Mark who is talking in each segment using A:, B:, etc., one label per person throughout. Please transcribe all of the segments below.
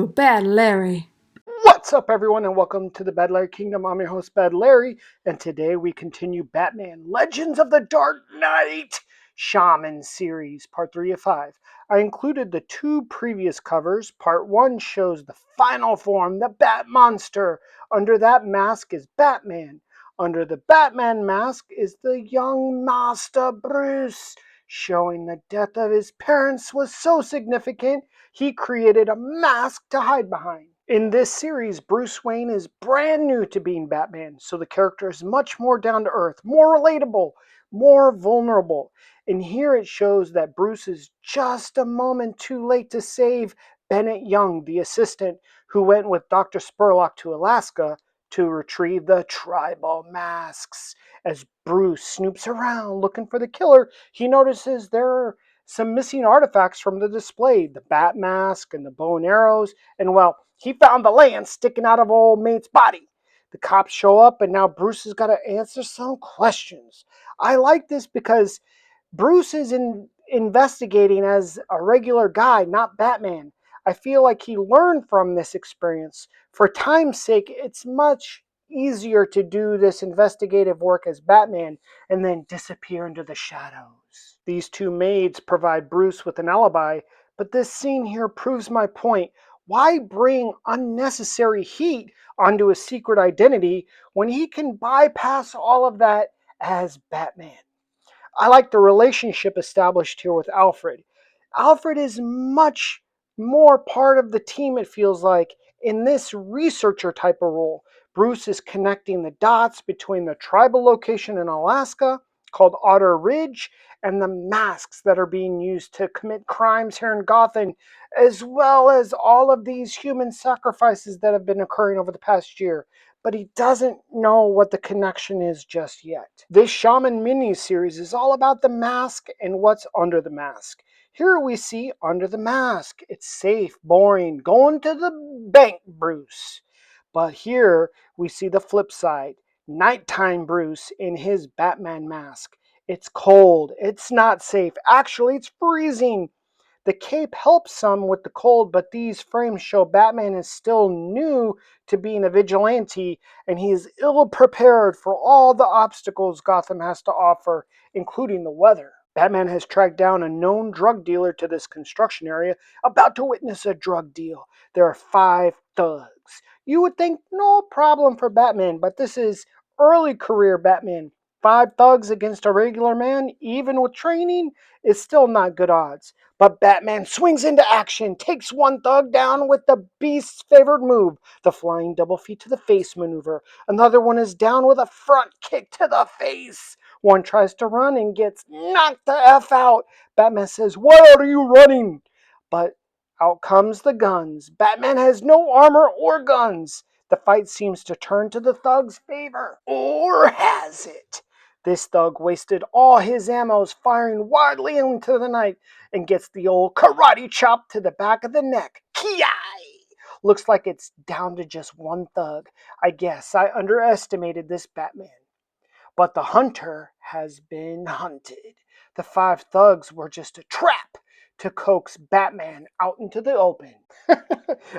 A: to Bad Larry.
B: What's up, everyone, and welcome to the Bad Larry Kingdom. I'm your host, Bad Larry, and today we continue Batman Legends of the Dark Knight Shaman series, part 3 of 5. I included the two previous covers. Part 1 shows the final form, the Bat Monster. Under that mask is Batman. Under the Batman mask is the young Master Bruce, showing the death of his parents was so significant he created a mask to hide behind. In this series, Bruce Wayne is brand new to being Batman, so the character is much more down to earth, more relatable, more vulnerable. And here it shows that Bruce is just a moment too late to save Bennett Young, the assistant who went with Dr. Spurlock to Alaska to retrieve the tribal masks. As Bruce snoops around looking for the killer, he notices there are some missing artifacts from the display, the bat mask and the bow and arrows, and well, he found the lance sticking out of old mate's body. The cops show up, and now Bruce has got to answer some questions. I like this because Bruce is investigating as a regular guy, not Batman. I feel like he learned from this experience. For time's sake, it's much easier to do this investigative work as Batman and then disappear into the shadows. These two maids provide Bruce with an alibi, but this scene here proves my point. Why bring unnecessary heat onto a secret identity when he can bypass all of that as Batman? I like the relationship established here with Alfred. Alfred is much more part of the team, it feels like, in this researcher type of role. Bruce is connecting the dots between the tribal location in Alaska called Otter Ridge and the masks that are being used to commit crimes here in Gotham, as well as all of these human sacrifices that have been occurring over the past year, but he doesn't know what the connection is just yet. This Shaman mini-series is all about the mask and what's under the mask. Here we see under the mask. It's safe, boring, going to the bank, Bruce. But here we see the flip side. Nighttime Bruce in his Batman mask. It's cold. It's not safe. Actually, it's freezing. The cape helps some with the cold, but these frames show Batman is still new to being a vigilante, and he is ill prepared for all the obstacles Gotham has to offer, including the weather. Batman has tracked down a known drug dealer to this construction area, about to witness a drug deal. There are 5 thugs. You would think no problem for Batman, but this is early career Batman. 5 thugs against a regular man, even with training, is still not good odds. But Batman swings into action, takes one thug down with the Beast's favorite move, the flying double feet to the face maneuver. Another one is down with a front kick to the face. One tries to run and gets knocked the F out. Batman says, "Why are you running?" But out comes the guns. Batman has no armor or guns. The fight seems to turn to the thug's favor. Or has it? This thug wasted all his ammos firing wildly into the night and gets the old karate chop to the back of the neck. Ki-yi! Looks like it's down to just one thug. I guess I underestimated this Batman. But the hunter has been hunted. The 5 thugs were just a trap to coax Batman out into the open.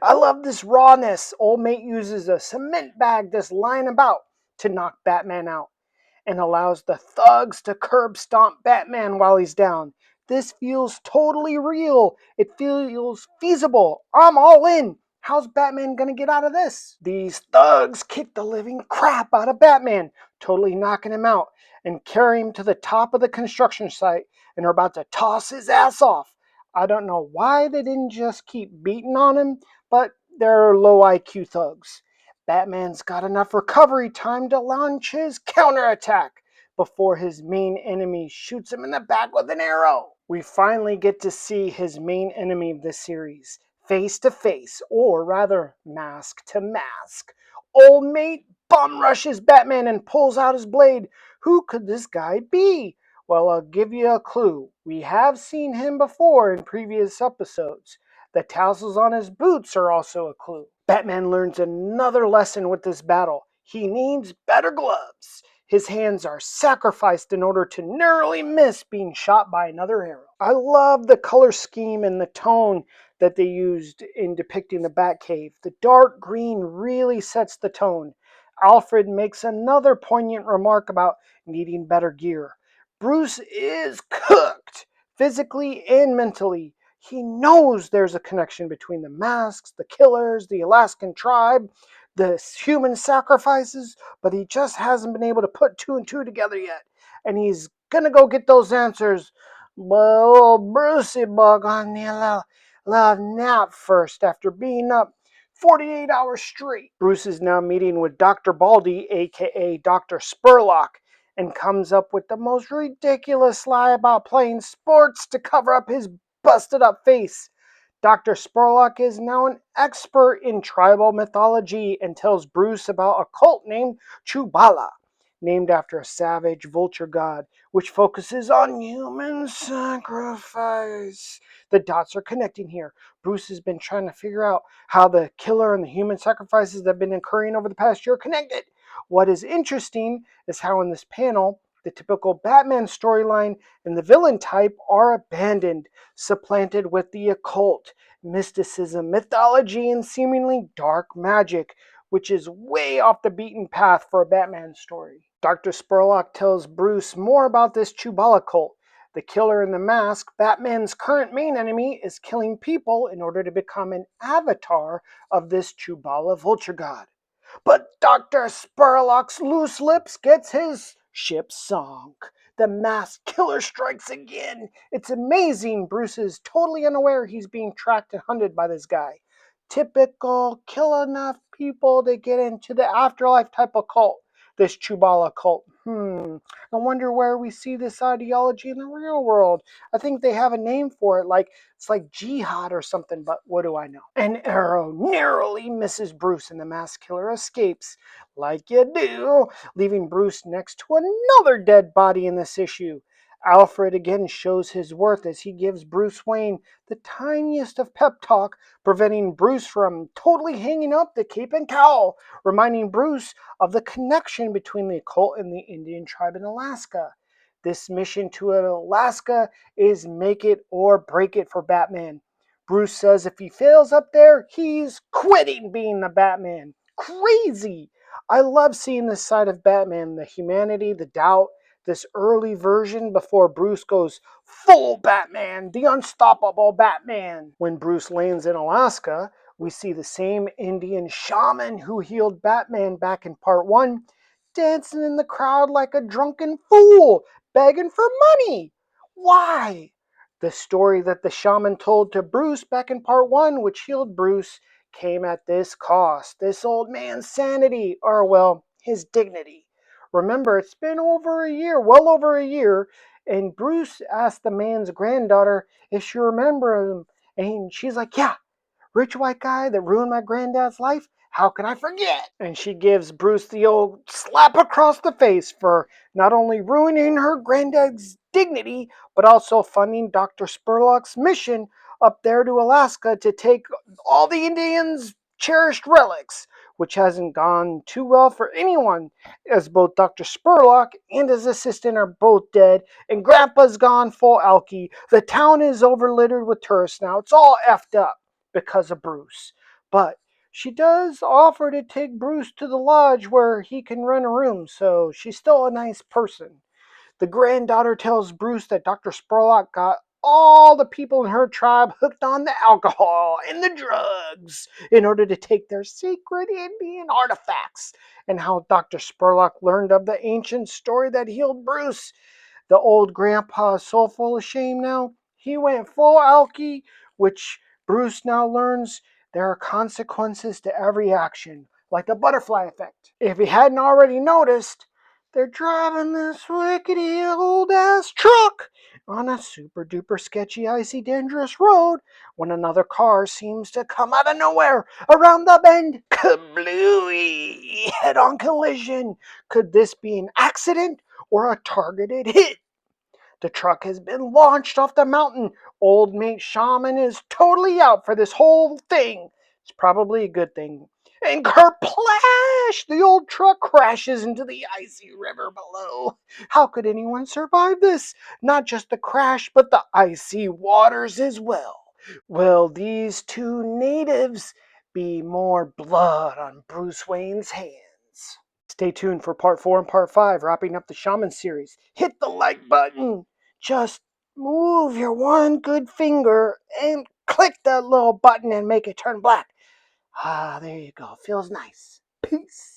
B: I love this rawness. Old mate uses a cement bag that's lying about to knock Batman out and allows the thugs to curb stomp Batman while he's down. This feels totally real. It feels feasible. I'm all in. How's Batman gonna get out of this? These thugs kick the living crap out of Batman, totally knocking him out, and carry him to the top of the construction site and are about to toss his ass off. I don't know why they didn't just keep beating on him, but they're low IQ thugs. Batman's got enough recovery time to launch his counterattack before his main enemy shoots him in the back with an arrow. We finally get to see his main enemy of this series, face to face, or rather, mask to mask. Old mate bum rushes Batman and pulls out his blade. Who could this guy be? Well, I'll give you a clue. We have seen him before in previous episodes. The tassels on his boots are also a clue. Batman learns another lesson with this battle. He needs better gloves. His hands are sacrificed in order to narrowly miss being shot by another arrow. I love the color scheme and the tone that they used in depicting the Batcave. The dark green really sets the tone. Alfred makes another poignant remark about needing better gear. Bruce is cooked, physically and mentally. He knows there's a connection between the masks, the killers, the Alaskan tribe, the human sacrifices, but he just hasn't been able to put two and two together yet. And he's gonna go get those answers. Well, Brucey bug on the little nap first after being up 48 hours straight. Bruce is now meeting with Dr. Baldy, aka Dr. Spurlock, and comes up with the most ridiculous lie about playing sports to cover up his busted up face. Dr. Spurlock is now an expert in tribal mythology and tells Bruce about a cult named Chubala, named after a savage vulture god, which focuses on human sacrifice. The dots are connecting here. Bruce has been trying to figure out how the killer and the human sacrifices that have been occurring over the past year are connected. What is interesting is how in this panel, the typical Batman storyline and the villain type are abandoned, supplanted with the occult, mysticism, mythology, and seemingly dark magic, which is way off the beaten path for a Batman story. Dr. Spurlock tells Bruce more about this Chubala cult. The killer in the mask, Batman's current main enemy, is killing people in order to become an avatar of this Chubala vulture god. But Dr. Spurlock's loose lips gets his ship sunk. The masked killer strikes again. It's amazing Bruce is totally unaware he's being tracked and hunted by this guy. Typical kill enough people to get into the afterlife type of cult. This Chubala cult. I wonder where we see this ideology in the real world. I think they have a name for it, like it's like jihad or something, but what do I know? An arrow narrowly misses Bruce and the masked killer escapes, like you do, leaving Bruce next to another dead body in this issue. Alfred again shows his worth as he gives Bruce Wayne the tiniest of pep talk, preventing Bruce from totally hanging up the cape and cowl, reminding Bruce of the connection between the occult and the Indian tribe in Alaska. This mission to Alaska is make it or break it for Batman. Bruce says if he fails up there, he's quitting being the Batman. Crazy! I love seeing this side of Batman, the humanity, the doubt, this early version before Bruce goes full Batman, the unstoppable Batman. When Bruce lands in Alaska, we see the same Indian shaman who healed Batman back in part 1, dancing in the crowd like a drunken fool, begging for money. Why? The story that the shaman told to Bruce back in part 1, which healed Bruce, came at this cost. This old man's sanity, or well, his dignity. Remember, it's been over a year, well over a year, and Bruce asked the man's granddaughter if she remembered him, and she's like, yeah, rich white guy that ruined my granddad's life? How can I forget? And she gives Bruce the old slap across the face for not only ruining her granddad's dignity, but also funding Dr. Spurlock's mission up there to Alaska to take all the Indians' cherished relics, which hasn't gone too well for anyone, as both Dr. Spurlock and his assistant are both dead, and Grandpa's gone full alky. The town is overlittered with tourists now. It's all effed up because of Bruce. But she does offer to take Bruce to the lodge where he can rent a room, so she's still a nice person. The granddaughter tells Bruce that Dr. Spurlock got all the people in her tribe hooked on the alcohol and the drugs in order to take their secret Indian artifacts, and how Dr. Spurlock learned of the ancient story that healed Bruce. The old grandpa is so full of shame now. He went full alky, which Bruce now learns there are consequences to every action, like the butterfly effect. If he hadn't already noticed, they're driving this rickety old ass truck on a super duper sketchy, icy, dangerous road when another car seems to come out of nowhere around the bend. Kablooey! Head on collision. Could this be an accident or a targeted hit? The truck has been launched off the mountain. Old mate Shaman is totally out for this whole thing. It's probably a good thing. And kerplash! The old truck crashes into the icy river below. How could anyone survive this? Not just the crash, but the icy waters as well. Will these two natives be more blood on Bruce Wayne's hands? Stay tuned for part 4 and part 5, wrapping up the Shaman series. Hit the like button. Just move your one good finger and click that little button and make it turn black. Ah, there you go. Feels nice. Peace.